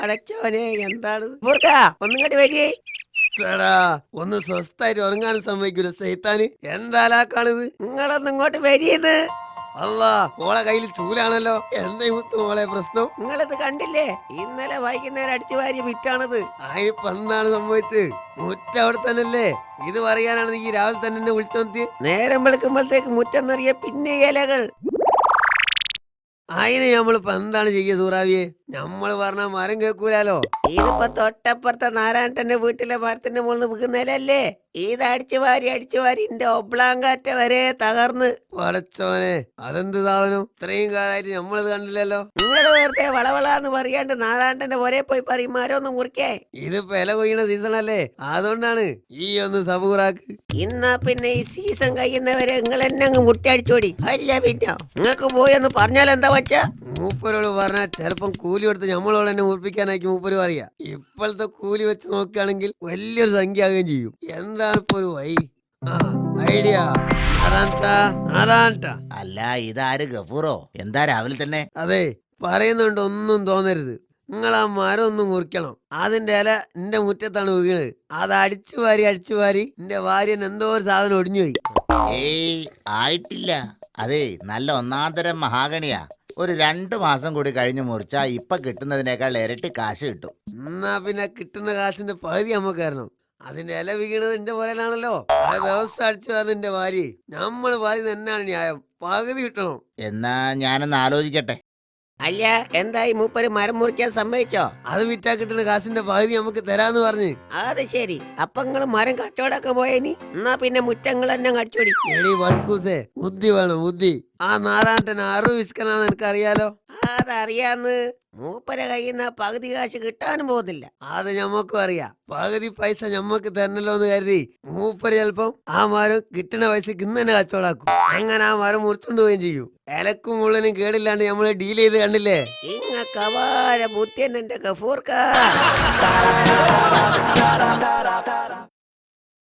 പടച്ചോനെ എന്താണ് ഒന്നും കണ്ടി വരിയേ ചേടാ ഒന്ന് സ്വസ്ഥായിട്ട് ഉറങ്ങാനും സമ്മതിക്കൂല സൈത്താന് എന്താലാക്കാണിത് നിങ്ങളൊന്നും ഇങ്ങോട്ട് വരിയെന്ന് അല്ലാ ഓളെ കയ്യിൽ ചൂലാണല്ലോ എന്താ മുത്തു മോളെ പ്രശ്നം നിങ്ങളിത് കണ്ടില്ലേ ഇന്നലെ വൈകുന്നേരം അടിച്ചു വാരിയ വിറ്റാണത് അതിനിപ്പോ എന്താണ് സംഭവിച്ചത് മുറ്റ അവിടെ തന്നെയല്ലേ ഇത് പറയാനാണ് നീ രാവിലെ തന്നെ എന്നെ വിളിച്ചു നിർത്തിയത് നേരം വെളുക്കുമ്പോഴത്തേക്ക് മുറ്റം നിറയെ പിന്നെ ഇലകൾ അതിന് നമ്മളിപ്പോ എന്താണ് ചെയ്യുക സൂറാവിയെ നമ്മള് പറഞ്ഞ മരം കേൾക്കൂലോ ഇതിപ്പോ തൊട്ടപ്പുറത്തെ നാരായണന്റെ വീട്ടിലെ മരത്തിന്റെ മുകളിൽ വീകുന്നതിലല്ലേ ഇത് അടിച്ചു വാരി എന്റെ ഒബ്ലാങ്കാറ്റ വരെ തകർന്ന് പടച്ചോനെ അതെന്ത് സാധനം ഇത്രയും കാലമായിട്ട് നമ്മളിത് കണ്ടില്ലല്ലോ നിങ്ങൾ വെറുതെ വളവളാന്ന് പറയാണ്ട് നാരായണന്റെ ഒരേ പോയി പറയും മരം ഒന്ന് മുറിക്കേ ഇതിപ്പോ ഇല കൊയ്യണ സീസൺ അല്ലേ അതുകൊണ്ടാണ് ഈ ഒന്ന് സബൂറാക്ക് ഇന്നാ പിന്നെ ഈ സീസൺ കഴിയുന്നവരെ നിങ്ങൾ എന്നെ അങ്ങ് മുട്ടി അടിച്ചോടി അല്ല പിന്നെ നിങ്ങൾക്ക് പോയി ഒന്ന് പറഞ്ഞാൽ എന്താ വച്ചാ മൂപ്പരോട് പറഞ്ഞാൽ ചിലപ്പം കൂലി കൊടുത്ത് നമ്മളോട് തന്നെ മുറിപ്പിക്കാനായിരിക്കും മൂപ്പര് പറയാ ഇപ്പോഴത്തെ കൂലി വെച്ച് നോക്കുകയാണെങ്കിൽ വലിയൊരു സംഖ്യ ആകുകയും ചെയ്യും എന്താണ് ഇപ്പൊ ഒരു വഴി ഐഡിയ അല്ല ഇതാര് ഗഫൂറോ എന്താ രാവിലെ തന്നെ അതെ പറയുന്നുണ്ട് ഒന്നും തോന്നരുത് നിങ്ങൾ ആ മരം ഒന്ന് മുറിക്കണം അതിന്റെ ഇല എന്റെ മുറ്റത്താണ് വീണത് അത് അടിച്ചു വാരി എന്റെ ഭാര്യൻ എന്തോ ഒരു സാധനം ഒടിഞ്ഞുപോയി ഏയ് ആയിട്ടില്ല അതെ നല്ല ഒന്നാന്തരം മഹാഗണിയാ ഒരു 2 മാസം കൂടി കഴിഞ്ഞ് മുറിച്ചാ ഇപ്പൊ കിട്ടുന്നതിനേക്കാൾ ഇരട്ടി കാശ് കിട്ടും എന്നാ പിന്നെ കിട്ടുന്ന കാശിന്റെ പകുതി നമുക്ക് തരണം അതിന്റെ ഇല വീണത് എന്റെ പോലെയാണല്ലോ ആ ദിവസം അടിച്ചു പറഞ്ഞ എന്റെ ഭാര്യ നമ്മള് ഭാര്യ തന്നെയാണ് ന്യായം പകുതി കിട്ടണം എന്നാ ഞാനൊന്ന് ആലോചിക്കട്ടെ അല്ല എന്തായി മൂപ്പര് മരം മുറിക്കാൻ സമ്മതിച്ചോ അത് വിറ്റാ കിട്ടുന്ന കാശിന്റെ പകുതി നമുക്ക് തരാന്ന് പറഞ്ഞ് അത് ശരി അപ്പൊ നിങ്ങള് മരം കച്ചവടമൊക്കെ പോയേനി എന്നാ പിന്നെ മുറ്റങ്ങൾ തന്നെ കടിച്ചോടി എടി വർക്കൂസേ ബുദ്ധി വേണം ബുദ്ധി ആ നാരായണൻ അറിവ് വിസ്കനാന്ന് എനിക്കറിയാലോ അതറിയാന്ന് മൂപ്പര കയ്യിൽ നിന്ന് പകുതി കാശ് കിട്ടാനും പോകുന്നില്ല അത് ഞമ്മക്കും അറിയാം പകുതി പൈസ ഞമ്മക്ക് തരണല്ലോ എന്ന് കരുതി മൂപ്പര് ചിലപ്പം ആ മരം കിട്ടുന്ന പൈസക്ക് ഇന്ന് തന്നെ കച്ചവടാക്കും അങ്ങനെ ആ മരം മുറിച്ചോണ്ട് പോവുകയും ചെയ്യും ഇലക്കും മുള്ളനും കേടില്ലാണ്ട് നമ്മള് ഡീൽ ചെയ്ത് കണ്ടില്ലേ ഇങ്ങക്ക് അപാര ബുദ്ധി എന്റെ ഗഫൂർക്ക